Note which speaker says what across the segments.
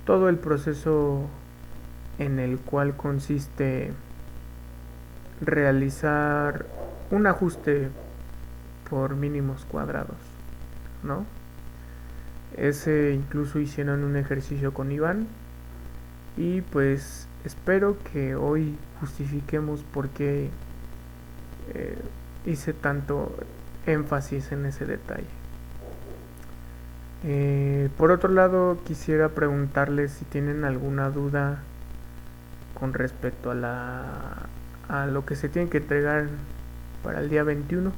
Speaker 1: todo el proceso en el cual consiste realizar un ajuste por mínimos cuadrados, ¿no? Ese incluso hicieron un ejercicio con Iván y pues espero que hoy justifiquemos por qué eh, hice tanto énfasis en ese detalle. Por otro lado, quisiera preguntarles si tienen alguna duda con respecto a lo que se tiene que entregar para el día 21.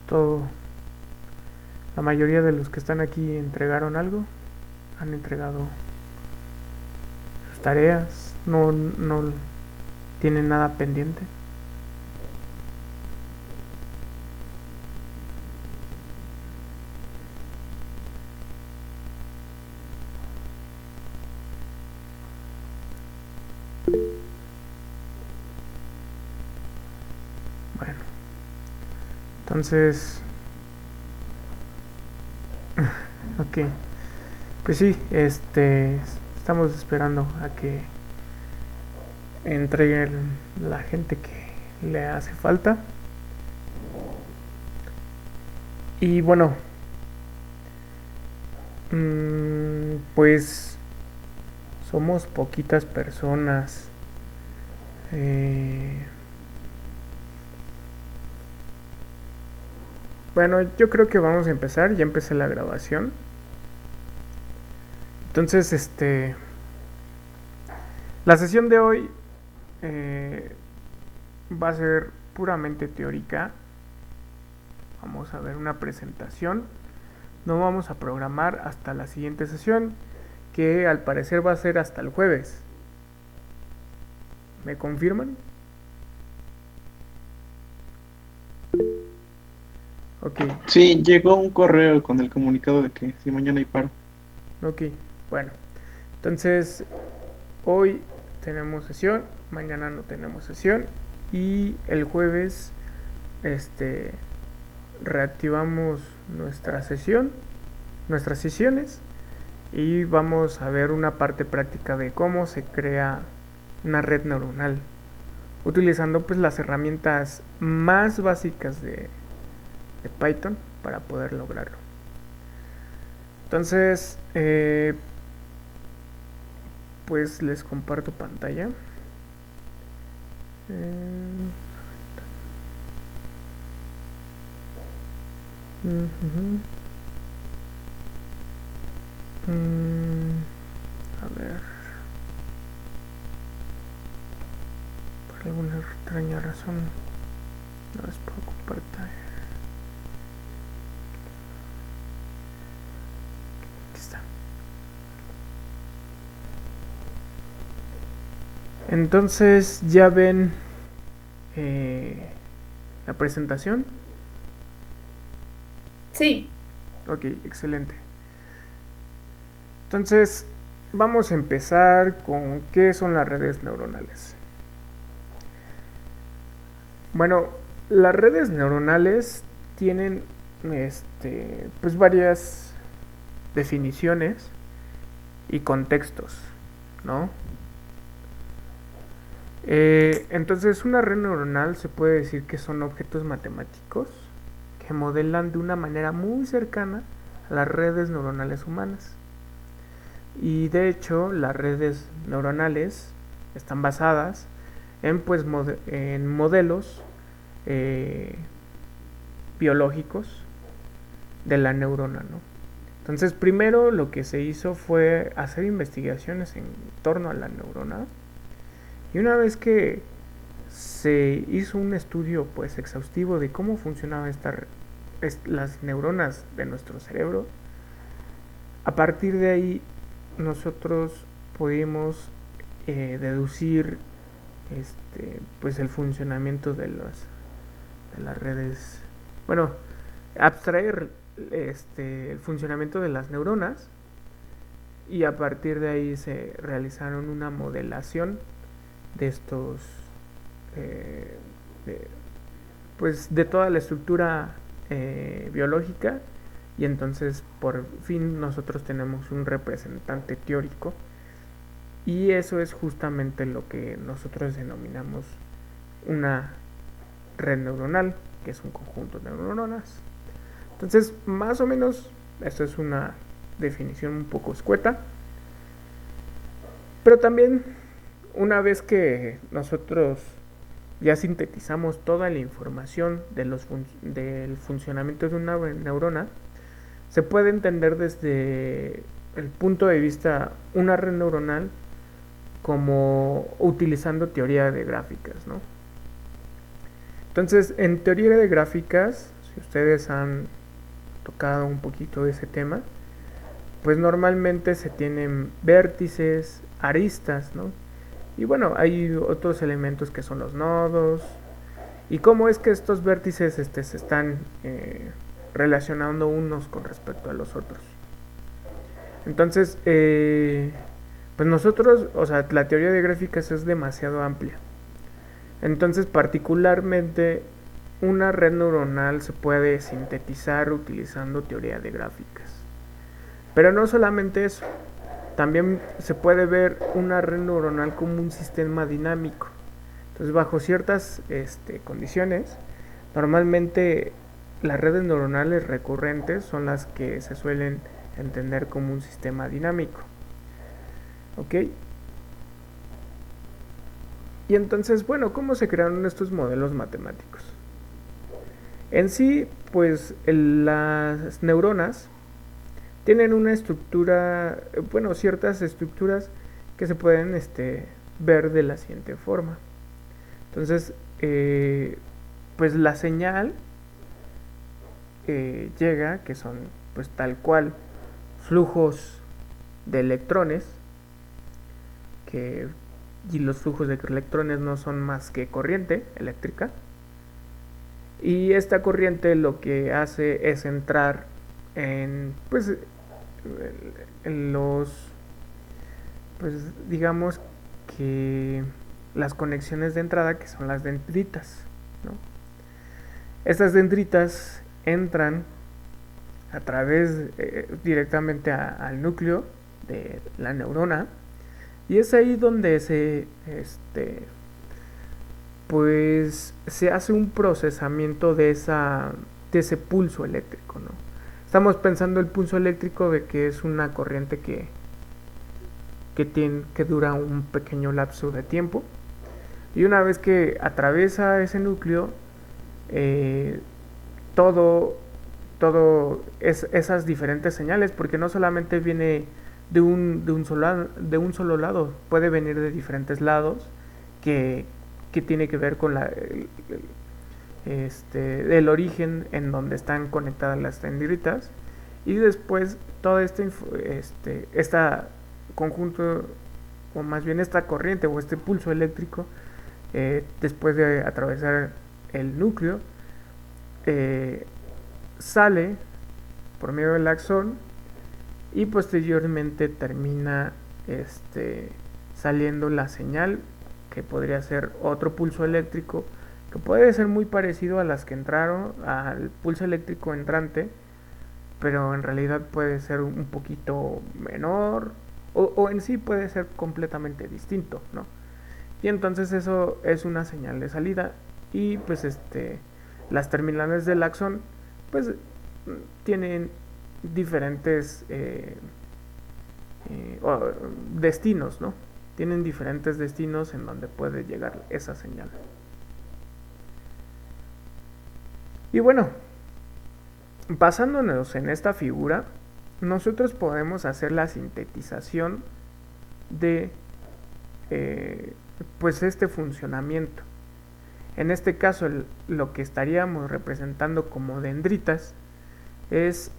Speaker 1: Todo, la mayoría de los que están aquí entregaron algo, han entregado sus tareas, no tienen nada pendiente. Bueno, entonces, ok, pues sí, estamos esperando a que entreguen la gente que le hace falta. Y bueno, pues somos poquitas personas. Eh, bueno, yo creo que vamos a empezar. Ya empecé la grabación. Entonces, la sesión de hoy eh, va a ser puramente teórica. Vamos a ver una presentación. No vamos a programar hasta la siguiente sesión, que al parecer va a ser hasta el jueves. ¿Me confirman? Ok,
Speaker 2: Sí, llegó un correo con el comunicado de que si mañana hay paro.
Speaker 1: ok. Bueno, entonces hoy tenemos sesión, mañana no tenemos sesión y el jueves este reactivamos nuestra sesión, nuestras sesiones y vamos a ver una parte práctica de cómo se crea una red neuronal utilizando pues las herramientas más básicas de Python para poder lograrlo. Entonces, pues les comparto pantalla. Eh, uh-huh. A ver, por alguna extraña razón no les puedo compartir. Aquí está. Entonces ya ven la presentación.
Speaker 3: Sí,
Speaker 1: Ok, excelente. Entonces vamos a empezar con qué son las redes neuronales. Bueno, las redes neuronales tienen pues varias definiciones y contextos, ¿no? Entonces una red neuronal se puede decir que son objetos matemáticos que modelan de una manera muy cercana a las redes neuronales humanas. Y de hecho las redes neuronales están basadas en, pues, en modelos eh, biológicos de la neurona, ¿no? Entonces primero lo que se hizo fue hacer investigaciones en torno a la neurona y una vez que se hizo un estudio pues exhaustivo de cómo funcionaban las neuronas de nuestro cerebro, a partir de ahí nosotros pudimos deducir pues el funcionamiento de las redes, bueno, abstraer el funcionamiento de las neuronas y a partir de ahí se realizaron una modelación de estos eh, de, pues de toda la estructura biológica, y entonces por fin nosotros tenemos un representante teórico, y eso es justamente lo que nosotros denominamos una red neuronal, que es un conjunto de neuronas. Entonces, más o menos, esto es una definición un poco escueta, pero también una vez que nosotros ya sintetizamos toda la información del funcionamiento de una neurona, se puede entender desde el punto de vista una red neuronal como utilizando teoría de gráficas, ¿no? Entonces, en teoría de gráficas, si ustedes han tocado un poquito de ese tema, pues normalmente se tienen vértices, aristas, ¿no? Y bueno, hay otros elementos que son los nodos. ¿Y cómo es que estos vértices se están relacionando unos con respecto a los otros? Entonces, pues nosotros, o sea, la teoría de gráficas es demasiado amplia. Entonces, particularmente, una red neuronal se puede sintetizar utilizando teoría de gráficas. Pero no solamente eso, también se puede ver una red neuronal como un sistema dinámico. Entonces, bajo ciertas condiciones, normalmente las redes neuronales recurrentes son las que se suelen entender como un sistema dinámico. ¿Ok? Y entonces, bueno, ¿cómo se crearon estos modelos matemáticos? En sí, pues las neuronas tienen una estructura, bueno, ciertas estructuras que se pueden ver de la siguiente forma. Entonces, pues la señal llega, que son pues tal cual flujos de electrones, y los flujos de electrones no son más que corriente eléctrica, y esta corriente lo que hace es entrar en los, pues digamos que las conexiones de entrada, que son las dendritas, ¿no? Estas dendritas entran a través directamente al núcleo de la neurona, y es ahí donde pues se hace un procesamiento de ese pulso eléctrico, ¿no? Estamos pensando el pulso eléctrico de que es una corriente que dura un pequeño lapso de tiempo, y una vez que atraviesa ese núcleo, todo esas diferentes señales, porque no solamente viene de un solo lado, puede venir de diferentes lados, que tiene que ver con el origen en donde están conectadas las dendritas, y después todo esta conjunto, o más bien esta corriente o este pulso eléctrico, después de atravesar el núcleo, sale por medio del axón, y posteriormente termina saliendo la señal, que podría ser otro pulso eléctrico, que puede ser muy parecido a las que entraron, al pulso eléctrico entrante, pero en realidad puede ser un poquito menor, o en sí puede ser completamente distinto, ¿no? Y entonces eso es una señal de salida, y pues las terminales del axón pues tienen diferentes destinos, ¿no? Tienen diferentes destinos en donde puede llegar esa señal. Y bueno, basándonos en esta figura, nosotros podemos hacer la sintetización de pues este funcionamiento. En este caso, lo que estaríamos representando como dendritas es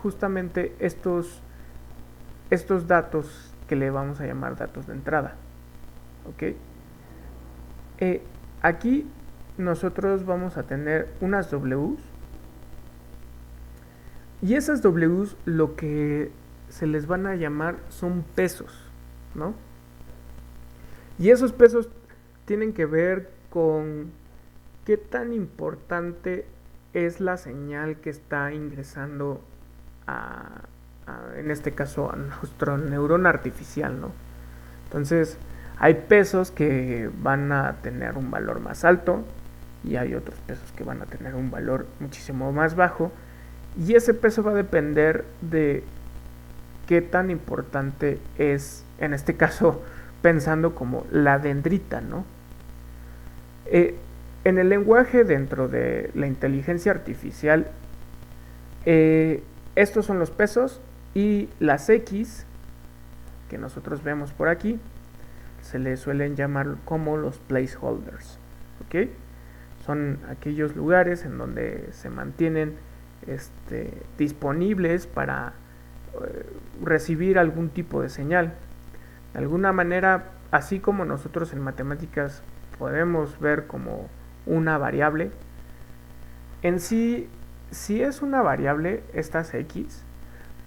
Speaker 1: justamente estos datos que le vamos a llamar datos de entrada. ¿Ok? Aquí nosotros vamos a tener unas Ws, y esas Ws lo que se les van a llamar son pesos, ¿no? Y esos pesos tienen que ver con qué tan importante es la señal que está ingresando en este caso a nuestra neurona artificial, ¿no? Entonces, hay pesos que van a tener un valor más alto y hay otros pesos que van a tener un valor muchísimo más bajo, y ese peso va a depender de qué tan importante es, en este caso, pensando como la dendrita, ¿no? En el lenguaje dentro de la inteligencia artificial, estos son los pesos, y las X que nosotros vemos por aquí se les suelen llamar como los placeholders, ¿ok? Son aquellos lugares en donde se mantienen disponibles para recibir algún tipo de señal. De alguna manera, así como nosotros en matemáticas podemos ver como una variable, en sí es una variable estas X,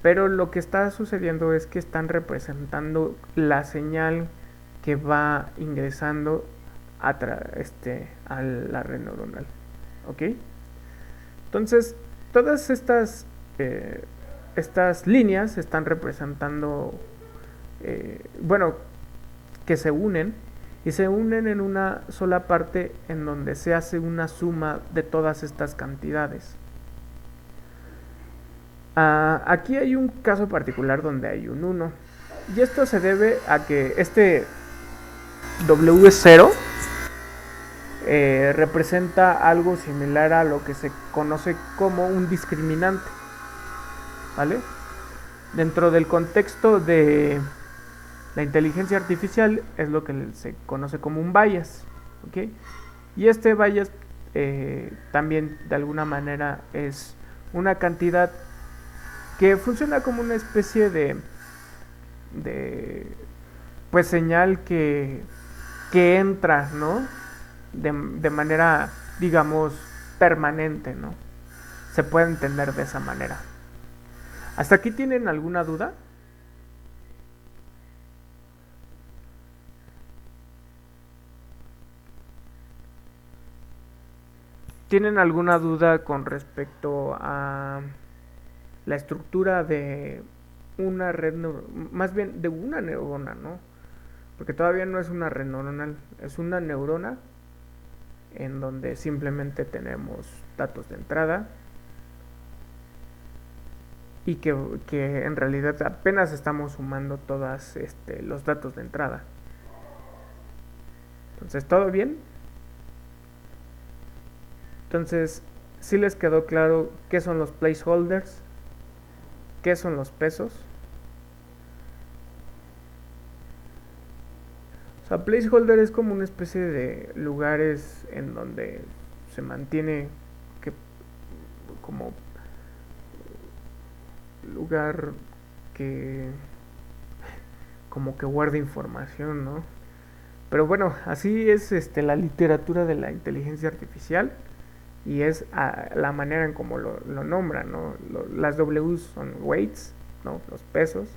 Speaker 1: pero lo que está sucediendo es que están representando la señal que va ingresando a la red neuronal, ¿ok? Entonces, todas estas líneas están representando, que se unen, y se unen en una sola parte en donde se hace una suma de todas estas cantidades. Aquí hay un caso particular donde hay un 1, y esto se debe a que este W0 representa algo similar a lo que se conoce como un discriminante, ¿vale? Dentro del contexto de la inteligencia artificial es lo que se conoce como un bias, ¿ok? Y este bias también de alguna manera es una cantidad que funciona como una especie de pues señal que entra, ¿no? De manera, digamos, permanente, ¿no? Se puede entender de esa manera. ¿Hasta aquí tienen alguna duda? ¿Tienen alguna duda con respecto a la estructura de una red más bien de una neurona, ¿no? Porque todavía no es una red neuronal, es una neurona en donde simplemente tenemos datos de entrada y que en realidad apenas estamos sumando todos los datos de entrada. Entonces, ¿todo bien? Entonces, ¿sí les quedó claro qué son los placeholders? ¿Qué son los pesos? O sea, placeholder es como una especie de lugares en donde se mantiene como lugar que como que guarda información, ¿no? Pero bueno, así es la literatura de la inteligencia artificial, y es la manera en como lo nombran, ¿no? Las W son weights, ¿no? Los pesos.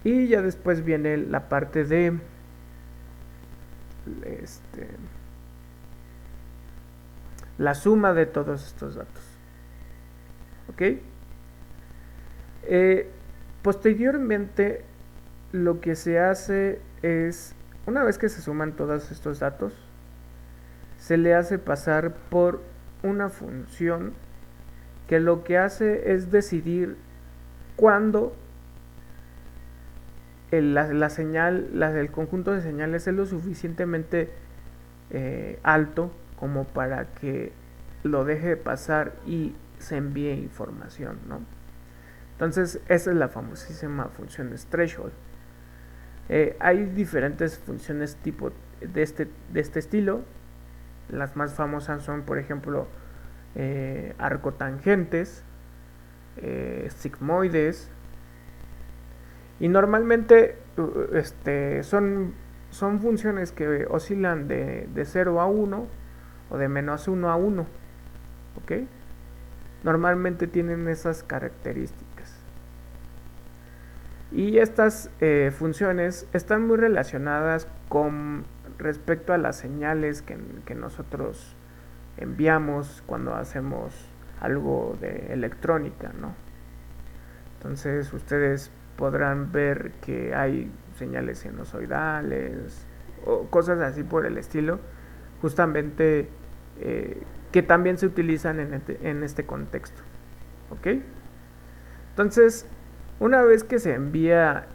Speaker 1: Y ya después viene la parte de la suma de todos estos datos, ¿ok? Posteriormente, lo que se hace es, una vez que se suman todos estos datos, se le hace pasar por una función que lo que hace es decidir cuándo la señal, el conjunto de señales es lo suficientemente alto como para que lo deje de pasar y se envíe información, ¿no? Entonces, esa es la famosísima función de threshold. Hay diferentes funciones tipo de este estilo. Las más famosas son, por ejemplo, arcotangentes, sigmoides, y normalmente son funciones que oscilan de 0 a 1 o de menos 1 a 1, ¿ok? Normalmente tienen esas características. Y estas funciones están muy relacionadas con respecto a las señales que nosotros enviamos cuando hacemos algo de electrónica, ¿no? Entonces ustedes podrán ver que hay señales sinusoidales o cosas así por el estilo, justamente que también se utilizan en este contexto, ¿ok? Entonces, una vez que se envía,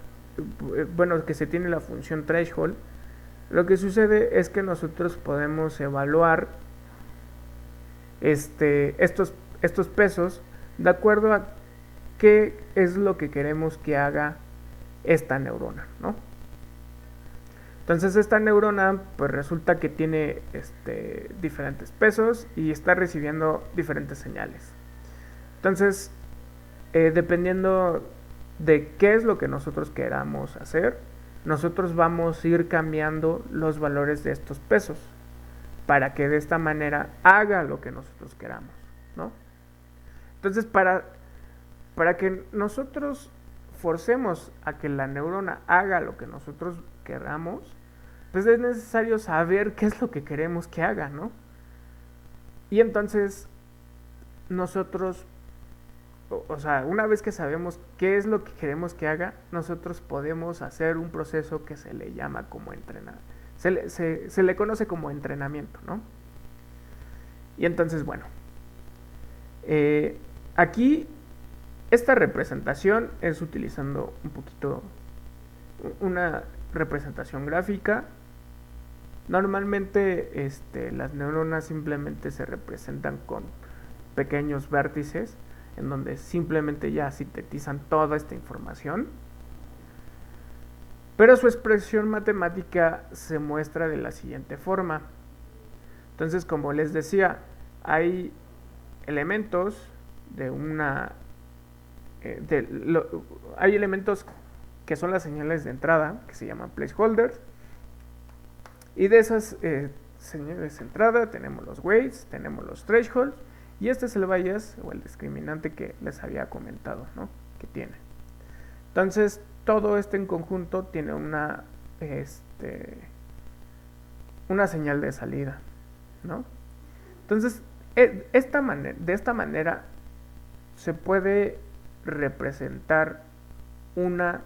Speaker 1: bueno, que se tiene la función threshold, lo que sucede es que nosotros podemos evaluar estos pesos de acuerdo a qué es lo que queremos que haga esta neurona, ¿no? Entonces esta neurona pues resulta que tiene diferentes pesos y está recibiendo diferentes señales. Entonces, dependiendo de qué es lo que nosotros queramos hacer, nosotros vamos a ir cambiando los valores de estos pesos para que de esta manera haga lo que nosotros queramos, ¿no? Entonces, para que nosotros forcemos a que la neurona haga lo que nosotros queramos, pues es necesario saber qué es lo que queremos que haga, ¿no? Y entonces nosotros, o sea, una vez que sabemos qué es lo que queremos que haga, nosotros podemos hacer un proceso que se le llama como entrenamiento. Se le conoce como entrenamiento, ¿no? Y entonces, bueno, aquí esta representación es utilizando un poquito una representación gráfica. Normalmente las neuronas simplemente se representan con pequeños vértices en donde simplemente ya sintetizan toda esta información, pero su expresión matemática se muestra de la siguiente forma. Entonces, como les decía, hay elementos de una hay elementos que son las señales de entrada, que se llaman placeholders, y de esas señales de entrada tenemos los weights, tenemos los thresholds, y este es el bias o el discriminante que les había comentado, ¿no? Que tiene. Entonces, todo en conjunto tiene una señal de salida, ¿no? Entonces, de esta manera se puede representar una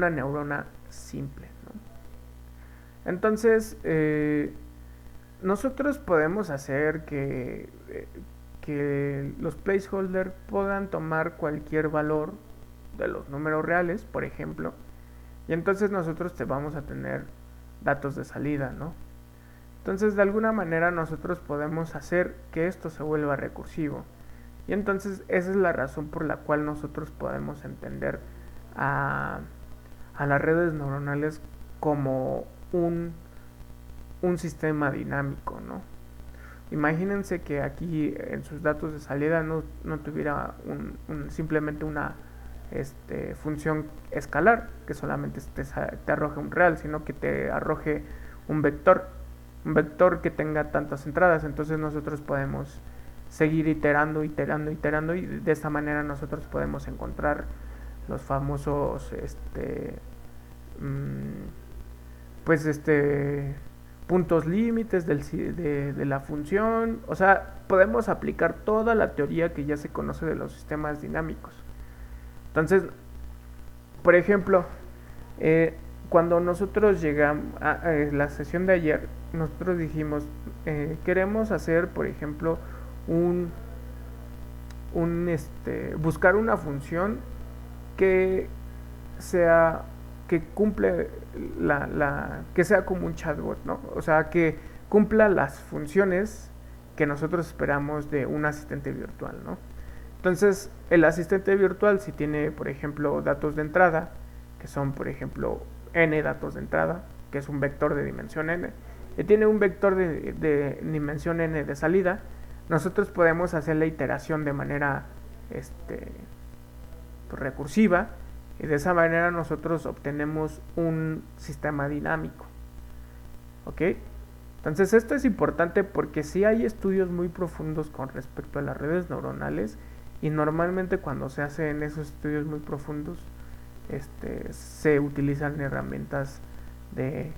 Speaker 1: neurona simple, ¿no? Entonces, nosotros podemos hacer que los placeholders puedan tomar cualquier valor de los números reales, por ejemplo, y entonces nosotros vamos a tener datos de salida, ¿no? Entonces, de alguna manera nosotros podemos hacer que esto se vuelva recursivo. Y entonces esa es la razón por la cual nosotros podemos entender a las redes neuronales como un sistema dinámico, ¿no? Imagínense que aquí en sus datos de salida no tuviera simplemente una función escalar que solamente te arroje un real, sino que te arroje un vector que tenga tantas entradas. Entonces nosotros podemos seguir iterando y de esta manera nosotros podemos encontrar los famosos puntos límites de la función. O sea, podemos aplicar toda la teoría que ya se conoce de los sistemas dinámicos. Entonces, por ejemplo, cuando nosotros llegamos a la sesión de ayer, nosotros dijimos, queremos hacer, por ejemplo, buscar una función que sea que cumple que sea como un chatbot, ¿no? O sea, que cumpla las funciones que nosotros esperamos de un asistente virtual, ¿no? Entonces, el asistente virtual, si tiene, por ejemplo, datos de entrada, que son, por ejemplo, n datos de entrada, que es un vector de dimensión n, y tiene un vector de dimensión n de salida, nosotros podemos hacer la iteración de manera recursiva, y de esa manera nosotros obtenemos un sistema dinámico. ¿Ok? Entonces esto es importante porque sí hay estudios muy profundos con respecto a las redes neuronales, y normalmente cuando se hacen esos estudios muy profundos se utilizan herramientas de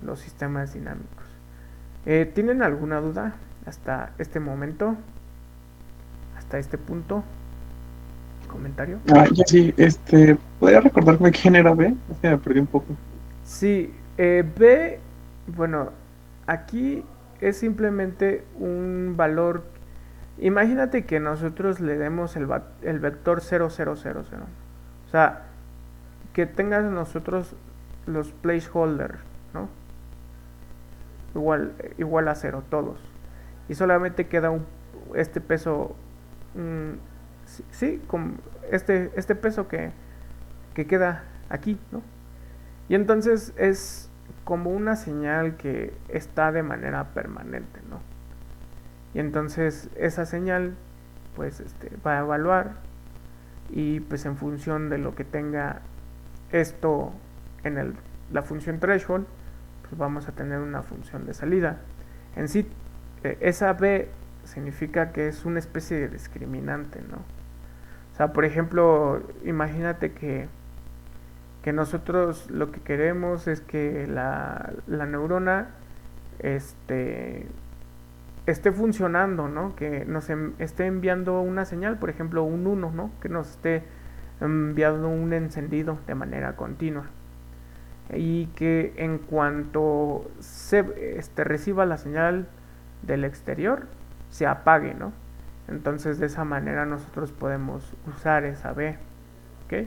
Speaker 1: los sistemas dinámicos. ¿Tienen alguna duda hasta este momento? ¿Hasta este punto? ¿Comentario?
Speaker 2: Ya sí, ¿podría recordarme quién era B? O sea, me perdí un poco.
Speaker 1: Sí, B, bueno, aquí es simplemente un valor. Imagínate que nosotros le demos el vector 0000. O sea, que tengas nosotros los placeholders, ¿no? Igual a cero todos. Y solamente queda este peso, sí, con este peso que queda aquí, ¿no? Y entonces es como una señal que está de manera permanente, ¿no? Y entonces esa señal pues va a evaluar y pues en función de lo que tenga esto en la función threshold, pues vamos a tener una función de salida. En sí, esa B significa que es una especie de discriminante, ¿no? O sea, por ejemplo, imagínate que nosotros lo que queremos es que la neurona este, esté funcionando, ¿no? Que nos esté enviando una señal, por ejemplo, un 1, ¿no? Que nos esté enviando un encendido de manera continua. Y que en cuanto se reciba la señal del exterior, se apague, ¿no? Entonces de esa manera nosotros podemos usar esa B, ¿ok?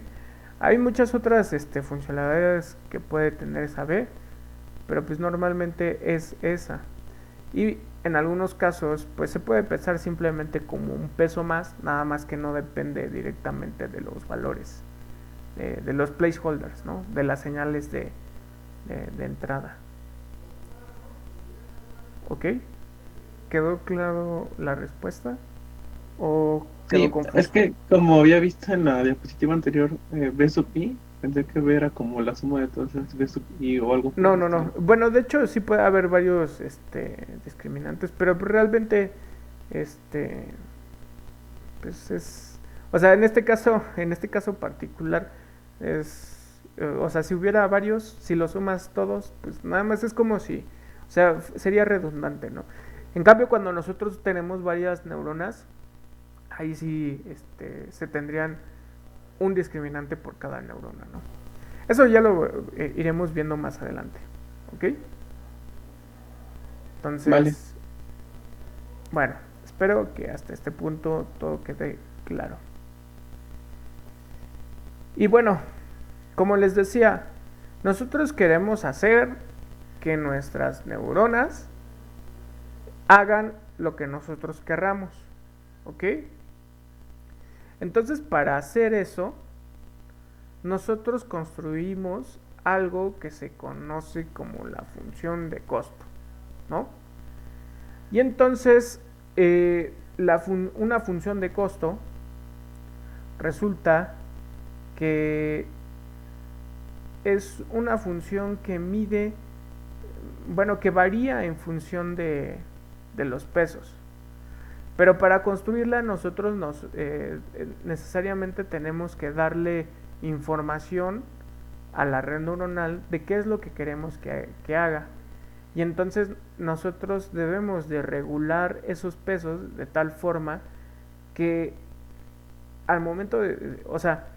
Speaker 1: Hay muchas otras funcionalidades que puede tener esa B, pero pues normalmente es esa. Y en algunos casos pues se puede pensar simplemente como un peso más, nada más que no depende directamente de los valores, de los placeholders, ¿no? De las señales de entrada. ¿Ok? ¿Quedó claro la respuesta? ¿O quedó
Speaker 2: Sí, es
Speaker 1: confuso?
Speaker 2: que como había visto en la diapositiva anterior, B sub I, pensé que B era como la suma de todas esas B sub I o algo por
Speaker 1: No,
Speaker 2: el
Speaker 1: no, no.
Speaker 2: estilo.
Speaker 1: Bueno, de hecho sí puede haber varios discriminantes, pero realmente este pues es, o sea, en este caso particular es, o sea, si hubiera varios, si los sumas todos, pues nada más es como si, o sea, sería redundante, ¿no? En cambio, cuando nosotros tenemos varias neuronas, ahí sí se tendrían un discriminante por cada neurona, ¿no? Eso ya lo iremos viendo más adelante, ¿ok?
Speaker 2: Vale,
Speaker 1: Entonces, bueno, espero que hasta este punto todo quede claro. Y bueno, como les decía, nosotros queremos hacer que nuestras neuronas hagan lo que nosotros querramos, ¿ok? Entonces, para hacer eso, nosotros construimos algo que se conoce como la función de costo, ¿no? Y entonces, una función de costo resulta que es una función que mide, bueno, que varía en función de los pesos. Pero para construirla nosotros necesariamente tenemos que darle información a la red neuronal de qué es lo que queremos que haga. Y entonces nosotros debemos de regular esos pesos de tal forma que al momento o sea,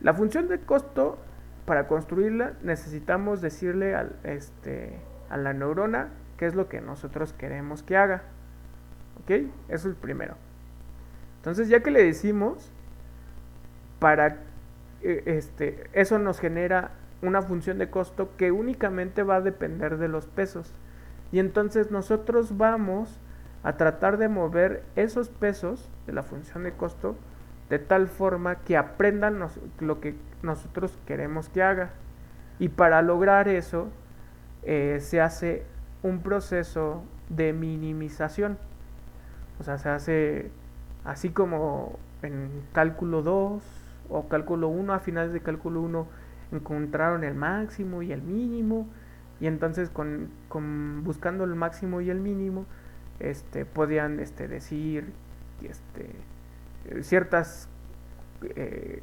Speaker 1: la función de costo, para construirla necesitamos decirle a la neurona qué es lo que nosotros queremos que haga. ¿Ok? Eso es el primero. Entonces, ya que le decimos, para eso nos genera una función de costo que únicamente va a depender de los pesos. Y entonces nosotros vamos a tratar de mover esos pesos de la función de costo de tal forma que aprendan lo que nosotros queremos que haga. Y para lograr eso se hace un proceso de minimización. O sea, se hace así como en cálculo 2 o cálculo 1, a finales de cálculo 1 encontraron el máximo y el mínimo, y entonces buscando el máximo y el mínimo podían decir ciertas eh,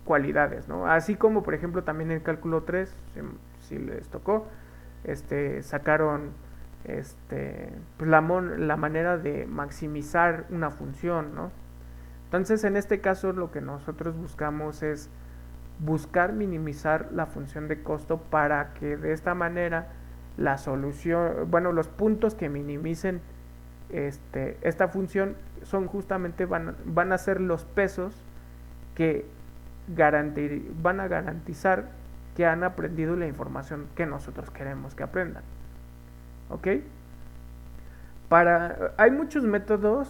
Speaker 1: cualidades, ¿no? Así como por ejemplo también en cálculo 3, si les tocó, sacaron pues la manera de maximizar una función, ¿no? Entonces, en este caso, lo que nosotros buscamos es buscar minimizar la función de costo para que de esta manera la solución, bueno, los puntos que minimicen esta función son justamente van a ser los pesos que van a garantizar que han aprendido la información que nosotros queremos que aprendan. ¿Ok? Hay muchos métodos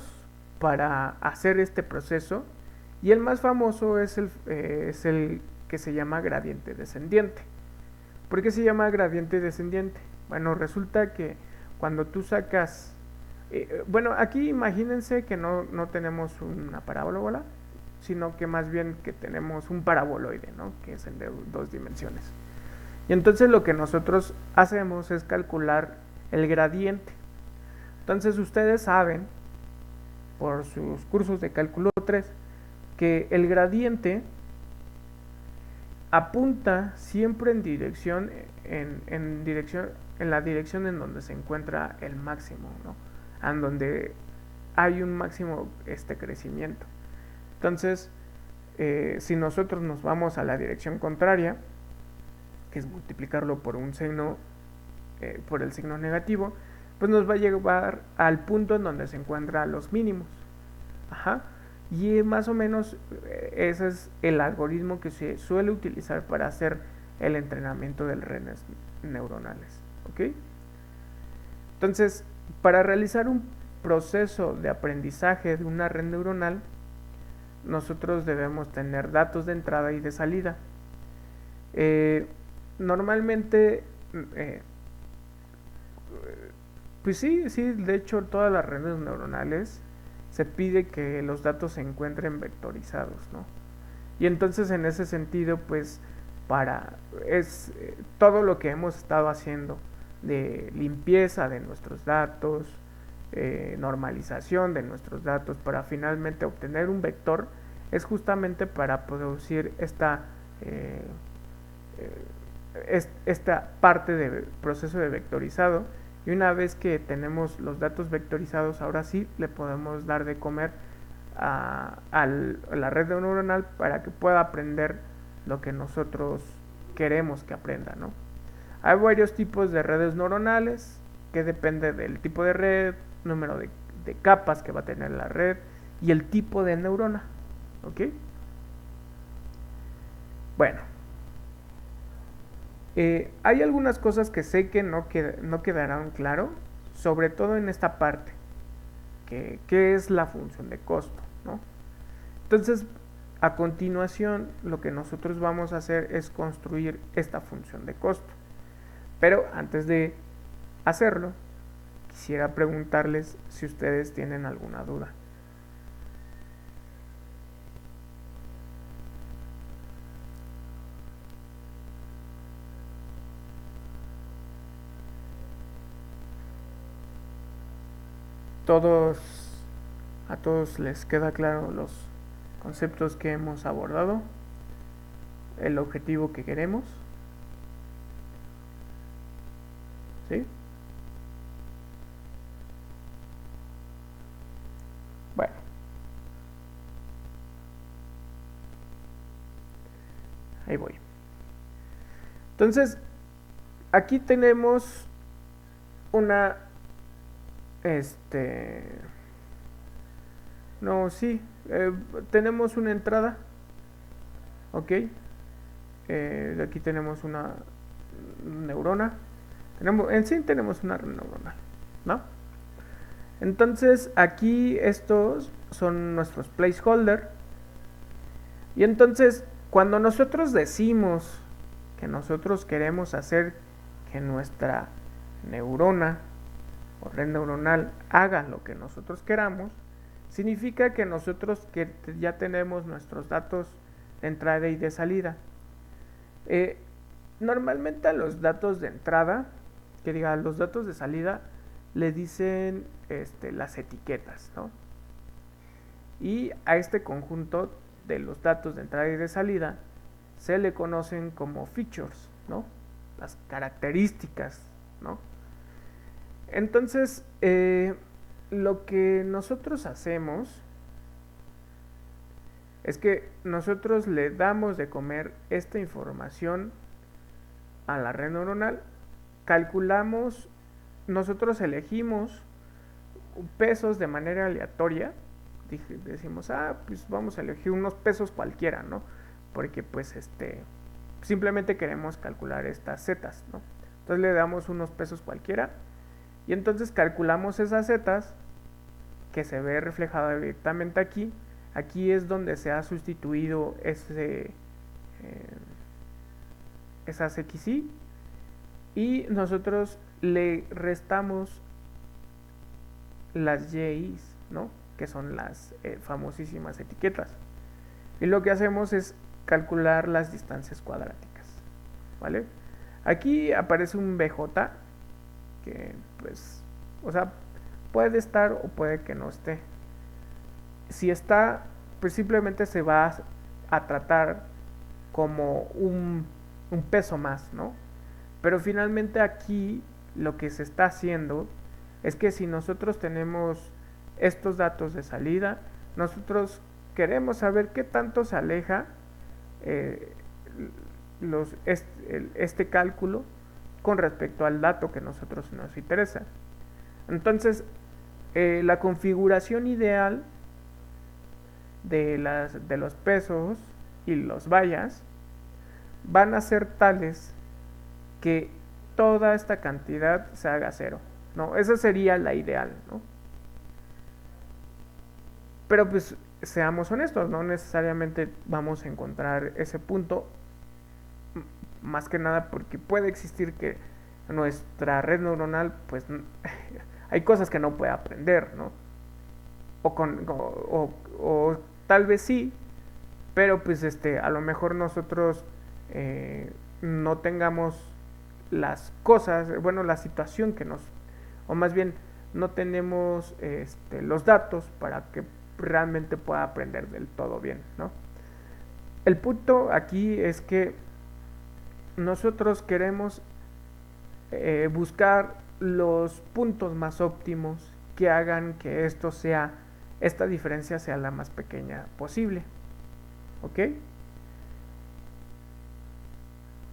Speaker 1: para hacer este proceso y el más famoso es el que se llama gradiente descendiente. ¿Por qué se llama gradiente descendiente? Bueno, resulta que cuando tú sacas... bueno, aquí imagínense que no tenemos una parábola, sino que más bien que tenemos un paraboloide, ¿no? Que es el de 2 dimensiones. Y entonces lo que nosotros hacemos es calcular el gradiente. Entonces ustedes saben, por sus cursos de cálculo 3, que el gradiente apunta siempre en dirección, en la dirección en donde se encuentra el máximo, ¿no? En donde hay un máximo crecimiento. Entonces, si nosotros nos vamos a la dirección contraria, que es multiplicarlo por un signo, por el signo negativo, pues nos va a llevar al punto en donde se encuentran los mínimos. Ajá. Y más o menos ese es el algoritmo que se suele utilizar para hacer el entrenamiento de redes neuronales. ¿Ok? Entonces, para realizar un proceso de aprendizaje de una red neuronal, nosotros debemos tener datos de entrada y de salida. Normalmente, pues sí, de hecho todas las redes neuronales se pide que los datos se encuentren vectorizados, ¿no? Y entonces en ese sentido, pues todo lo que hemos estado haciendo de limpieza de nuestros datos, normalización de nuestros datos para finalmente obtener un vector, es justamente para producir esta parte del proceso de vectorizado. Y una vez que tenemos los datos vectorizados, ahora sí le podemos dar de comer a la red neuronal para que pueda aprender lo que nosotros queremos que aprenda, ¿no? Hay varios tipos de redes neuronales que depende del tipo de red, número de capas que va a tener la red y el tipo de neurona. ¿Ok? Bueno, hay algunas cosas que sé que no quedarán claro, sobre todo en esta parte, que es la función de costo, ¿no? Entonces, a continuación, lo que nosotros vamos a hacer es construir esta función de costo. Pero antes de hacerlo, quisiera preguntarles si ustedes tienen alguna duda. A todos les queda claro los conceptos que hemos abordado, el objetivo que queremos, ¿sí? Bueno, ahí voy. Entonces, aquí tenemos una no, sí, tenemos una entrada, ok, aquí tenemos una neurona, en sí tenemos una red neuronal, ¿no? Entonces aquí estos son nuestros placeholder y entonces cuando nosotros decimos que nosotros queremos hacer que nuestra neurona o red neuronal haga lo que nosotros queramos, significa que nosotros ya tenemos nuestros datos de entrada y de salida. Normalmente a los datos de entrada, los datos de salida, le dicen las etiquetas, ¿no? Y a este conjunto de los datos de entrada y de salida se le conocen como features, ¿no? Las características ¿no? Entonces, lo que nosotros hacemos es que nosotros le damos de comer esta información a la red neuronal, calculamos, nosotros elegimos pesos de manera aleatoria, decimos, pues vamos a elegir unos pesos cualquiera, ¿no? Porque pues simplemente queremos calcular estas zetas, ¿no? Entonces le damos unos pesos cualquiera y entonces calculamos esas zetas que se ve reflejada directamente aquí. Aquí es donde se ha sustituido esas XY y nosotros le restamos las YIs, ¿no? Que son las famosísimas etiquetas. Y lo que hacemos es calcular las distancias cuadráticas, ¿vale? Aquí aparece un BJ que pues, o sea, puede estar o puede que no esté. Si está, pues simplemente se va a tratar como un peso más, ¿no? Pero finalmente aquí lo que se está haciendo es que si nosotros tenemos estos datos de salida, nosotros queremos saber qué tanto se aleja este cálculo con respecto al dato que nosotros nos interesa. Entonces, la configuración ideal de los pesos y los vallas van a ser tales que toda esta cantidad se haga cero, ¿no? Esa sería la ideal, ¿no? Pero pues seamos honestos, no necesariamente vamos a encontrar ese punto, más que nada porque puede existir que nuestra red neuronal, pues hay cosas que no puede aprender, ¿no? O tal vez sí, pero pues a lo mejor nosotros no tengamos las cosas, bueno, la situación que nos, o más bien no tenemos los datos para que realmente pueda aprender del todo bien, ¿no? El punto aquí es que nosotros queremos buscar los puntos más óptimos que hagan que esta diferencia sea la más pequeña posible, ¿ok?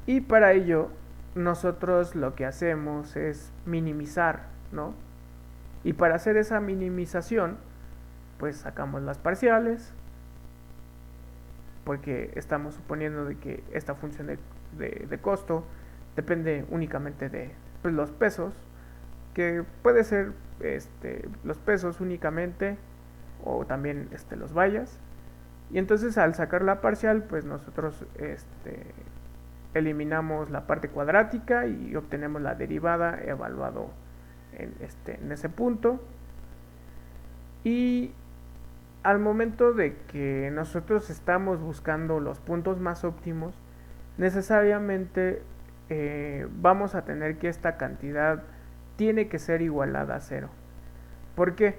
Speaker 1: Y para ello nosotros lo que hacemos es minimizar, ¿no? Y para hacer esa minimización, pues sacamos las parciales, porque estamos suponiendo de que esta función de costo depende únicamente de pues, los pesos, que puede ser los pesos únicamente o también los vallas. Y entonces al sacar la parcial, pues nosotros eliminamos la parte cuadrática y obtenemos la derivada evaluado en ese punto. Y al momento de que nosotros estamos buscando los puntos más óptimos, necesariamente vamos a tener que esta cantidad tiene que ser igualada a cero. ¿Por qué?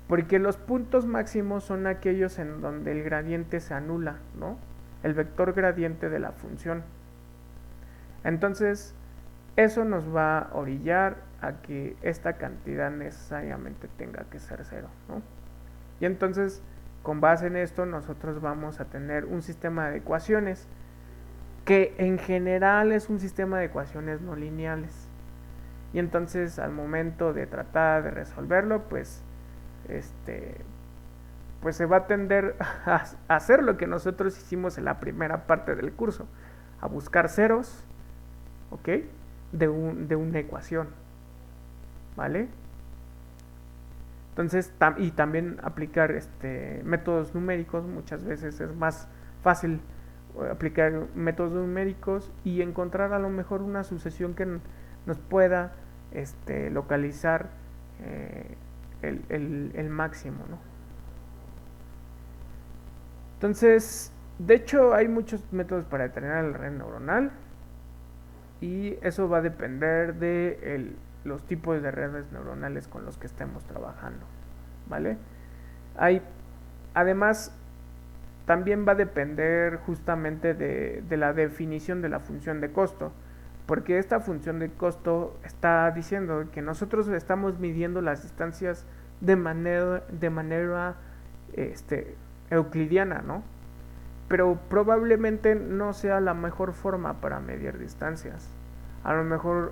Speaker 1: Porque los puntos máximos son aquellos en donde el gradiente se anula, ¿no? El vector gradiente de la función. Entonces, eso nos va a orillar a que esta cantidad necesariamente tenga que ser cero, ¿no? Y entonces, con base en esto, nosotros vamos a tener un sistema de ecuaciones que en general es un sistema de ecuaciones no lineales. Y entonces, al momento de tratar de resolverlo, pues se va a tender a hacer lo que nosotros hicimos en la primera parte del curso, a buscar ceros, ¿ok? De una ecuación, ¿vale? Entonces, y también aplicar métodos numéricos. Muchas veces es más fácil aplicar métodos numéricos y encontrar a lo mejor una sucesión que nos pueda localizar el máximo, ¿no? Entonces, de hecho hay muchos métodos para determinar la red neuronal y eso va a depender de los tipos de redes neuronales con los que estemos trabajando, ¿vale? Además, también va a depender justamente de la definición de la función de costo. Porque esta función de costo está diciendo que nosotros estamos midiendo las distancias de manera euclidiana, ¿no? Pero probablemente no sea la mejor forma para medir distancias. A lo mejor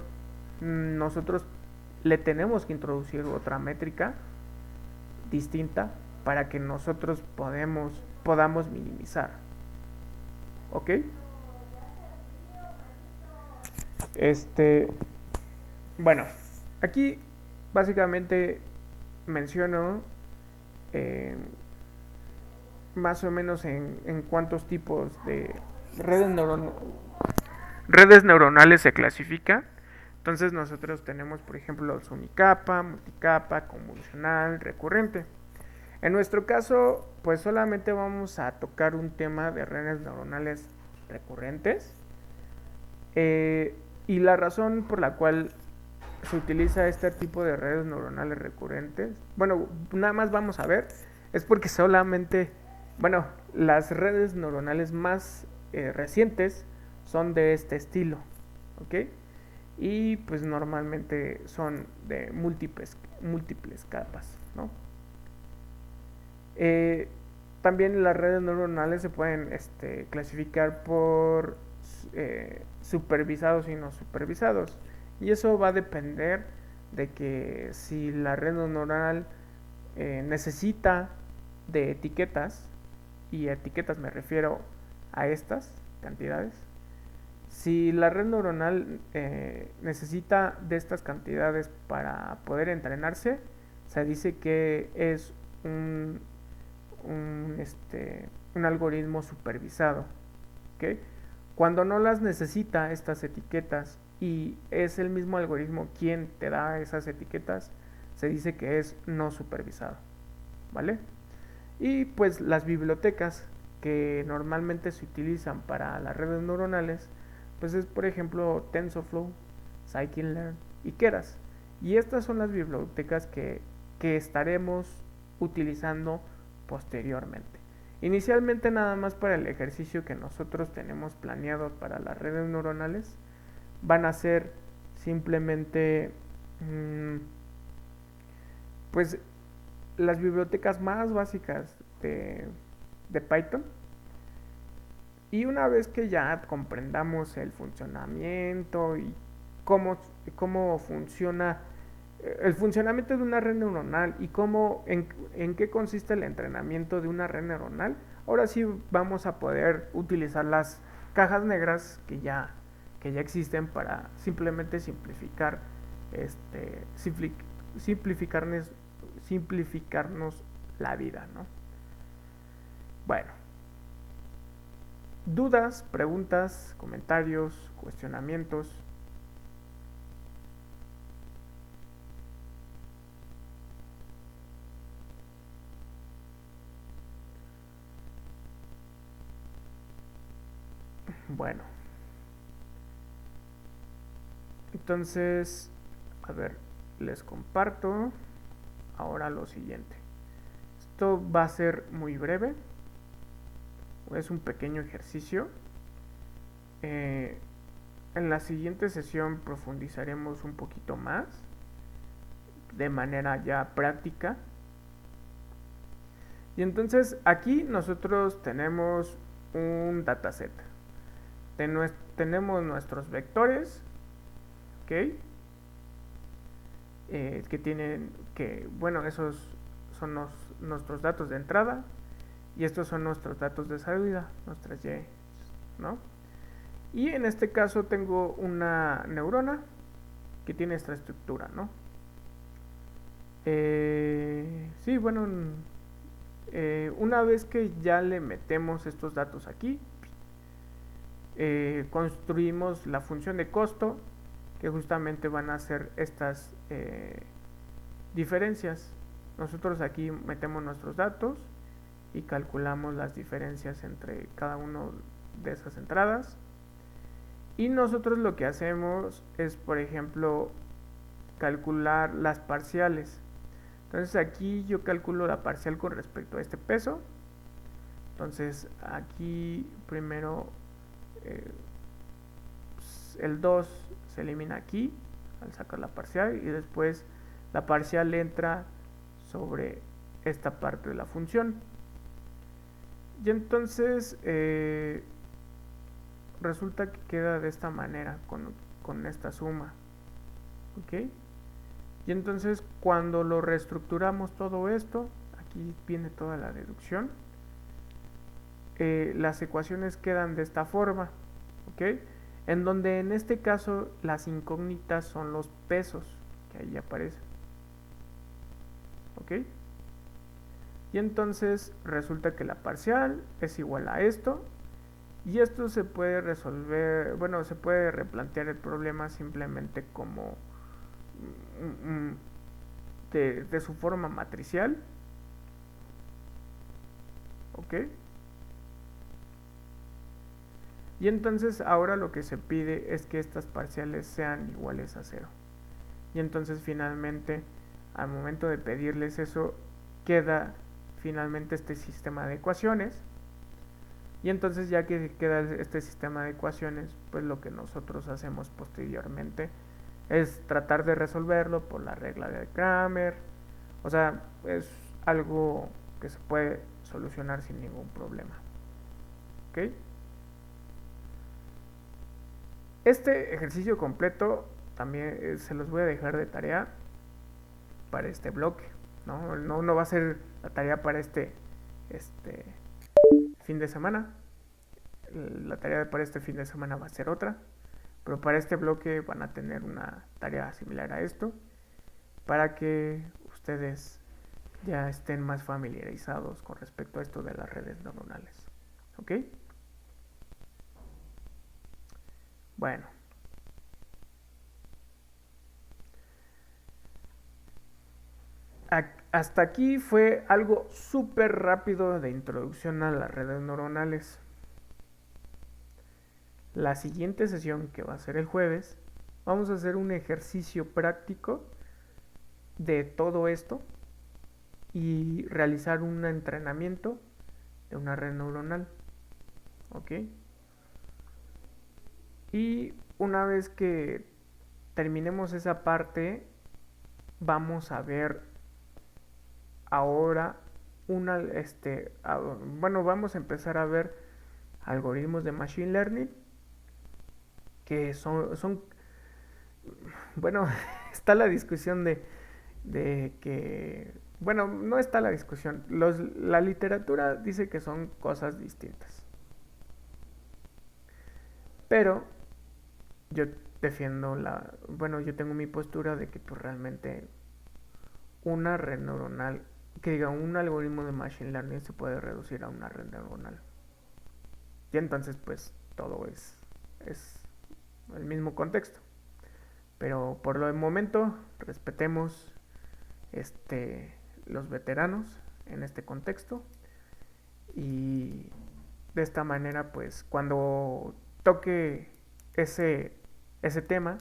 Speaker 1: nosotros le tenemos que introducir otra métrica distinta para que nosotros podamos minimizar. ¿Ok? Este, bueno, aquí básicamente menciono eh, más o menos en cuántos tipos de redes, redes neuronales se clasifican. Entonces nosotros tenemos, por ejemplo, los unicapa, multicapa, convolucional, recurrente. En nuestro caso, pues solamente vamos a tocar un tema de redes neuronales recurrentes. Y la razón por la cual se utiliza este tipo de redes neuronales recurrentes, bueno, nada más vamos a ver, es porque solamente, bueno, las redes neuronales más recientes son de este estilo, ¿ok? Y pues normalmente son de múltiples capas, ¿no? Eh, También las redes neuronales se pueden clasificar por supervisados y no supervisados. Y eso va a depender de que si la red neuronal necesita de etiquetas, y etiquetas me refiero a estas cantidades, si la red neuronal necesita de estas cantidades para poder entrenarse, se dice que es un algoritmo supervisado. ¿Okay? Cuando no las necesita estas etiquetas y es el mismo algoritmo quien te da esas etiquetas, se dice que es no supervisado. ¿Vale? Y pues las bibliotecas que normalmente se utilizan para las redes neuronales, pues es por ejemplo TensorFlow, Scikit-learn y Keras. Y estas son las bibliotecas que estaremos utilizando posteriormente. Inicialmente nada más para el ejercicio que nosotros tenemos planeado para las redes neuronales van a ser simplemente pues las bibliotecas más básicas de Python. Y una vez que ya comprendamos el funcionamiento y cómo funciona el funcionamiento de una red neuronal y en qué consiste el entrenamiento de una red neuronal, ahora sí vamos a poder utilizar las cajas negras que ya existen para simplemente simplificarnos, simplificarnos la vida, ¿no? Bueno, dudas, preguntas, comentarios, cuestionamientos. Bueno, entonces, a ver, les comparto ahora lo siguiente. Esto va a ser muy breve, es un pequeño ejercicio. En la siguiente sesión profundizaremos un poquito más, de manera ya práctica. Y entonces aquí nosotros tenemos un dataset. Tenemos nuestros vectores, ¿ok? Bueno, esos son nuestros datos de entrada y estos son nuestros datos de salida, nuestras Y, ¿no? Y en este caso tengo una neurona que tiene esta estructura, ¿no? Sí, bueno, una vez que ya le metemos estos datos aquí, construimos la función de costo, que justamente van a ser estas diferencias. Nosotros aquí metemos nuestros datos y calculamos las diferencias entre cada una de esas entradas. Y nosotros lo que hacemos es, por ejemplo, calcular las parciales. Entonces aquí yo calculo la parcial con respecto a este peso. Entonces aquí primero el 2 se elimina aquí al sacar la parcial y después la parcial entra sobre esta parte de la función. Y entonces resulta que queda de esta manera con esta suma. ¿Ok? Y entonces cuando lo reestructuramos todo esto, aquí viene toda la deducción, las ecuaciones quedan de esta forma. ¿Ok? En donde en este caso las incógnitas son los pesos que ahí aparecen. ¿Ok? Y entonces resulta que la parcial es igual a esto. Y esto se puede resolver, bueno, se puede replantear el problema simplemente como de su forma matricial. ¿Ok? Y entonces ahora lo que se pide es que estas parciales sean iguales a 0. Y entonces finalmente, al momento de pedirles eso, queda finalmente este sistema de ecuaciones. Y entonces ya que queda este sistema de ecuaciones, pues lo que nosotros hacemos posteriormente es tratar de resolverlo por la regla de Cramer. O sea, es algo que se puede solucionar sin ningún problema. ¿Ok? Este ejercicio completo también se los voy a dejar de tarea para este bloque. No va a ser la tarea para este fin de semana. La tarea para este fin de semana va a ser otra. Pero para este bloque van a tener una tarea similar a esto, para que ustedes ya estén más familiarizados con respecto a esto de las redes neuronales. ¿Ok? Bueno. Hasta aquí fue algo súper rápido de introducción a las redes neuronales. La siguiente sesión, que va a ser el jueves, vamos a hacer un ejercicio práctico de todo esto y realizar un entrenamiento de una red neuronal. ¿Ok? Y una vez que terminemos esa parte, vamos a ver ahora vamos a empezar a ver algoritmos de machine learning que son bueno, está la discusión de que, bueno, no está la discusión, la literatura dice que son cosas distintas, pero yo defiendo yo tengo mi postura de que pues realmente una red neuronal, que diga un algoritmo de machine learning se puede reducir a una red neuronal. Y entonces pues todo es el mismo contexto. Pero por lo del momento respetemos los veteranos en este contexto y de esta manera pues cuando toque ese tema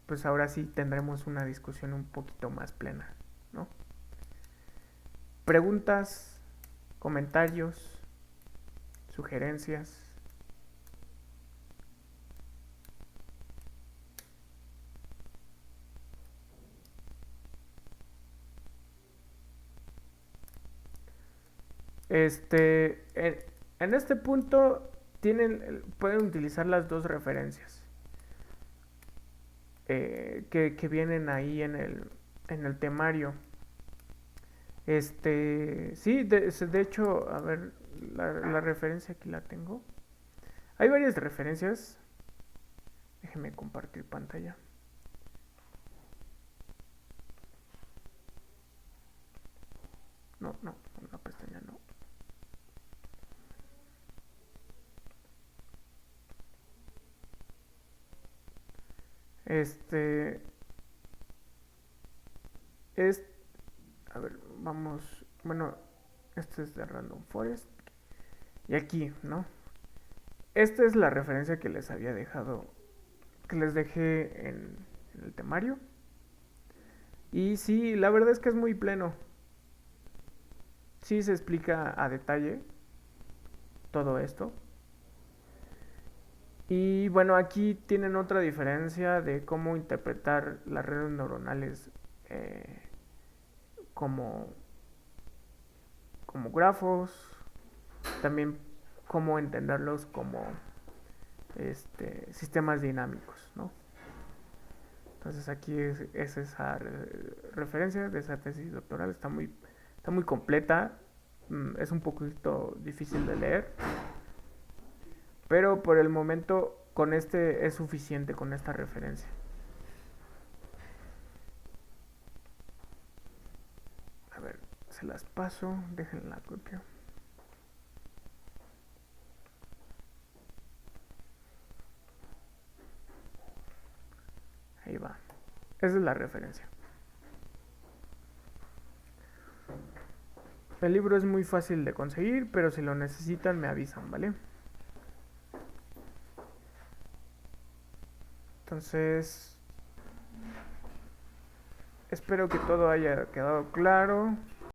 Speaker 1: pues ahora sí tendremos una discusión un poquito más plena, ¿no? Preguntas, comentarios, sugerencias. En este punto pueden utilizar las dos referencias que vienen ahí en el temario. Sí, de hecho, a ver, la referencia aquí la tengo. Hay varias referencias. Déjenme compartir pantalla. No, una pestaña no. A ver, vamos. Bueno, este es de Random Forest. Y aquí, ¿no? Esta es la referencia que les había dejado, que les dejé en el temario. Y sí, la verdad es que es muy pleno. Sí se explica a detalle todo esto. Y bueno, aquí tienen otra diferencia de cómo interpretar las redes neuronales eh, como, como grafos, también cómo entenderlos como sistemas dinámicos, ¿no? Entonces aquí es esa referencia de esa tesis doctoral, está muy completa, es un poquito difícil de leer, pero por el momento con este es suficiente, con esta referencia. A ver, se las paso, déjenla copia. Ahí va. Esa es la referencia. El libro es muy fácil de conseguir, pero si lo necesitan me avisan, ¿vale? Entonces, espero que todo haya quedado claro.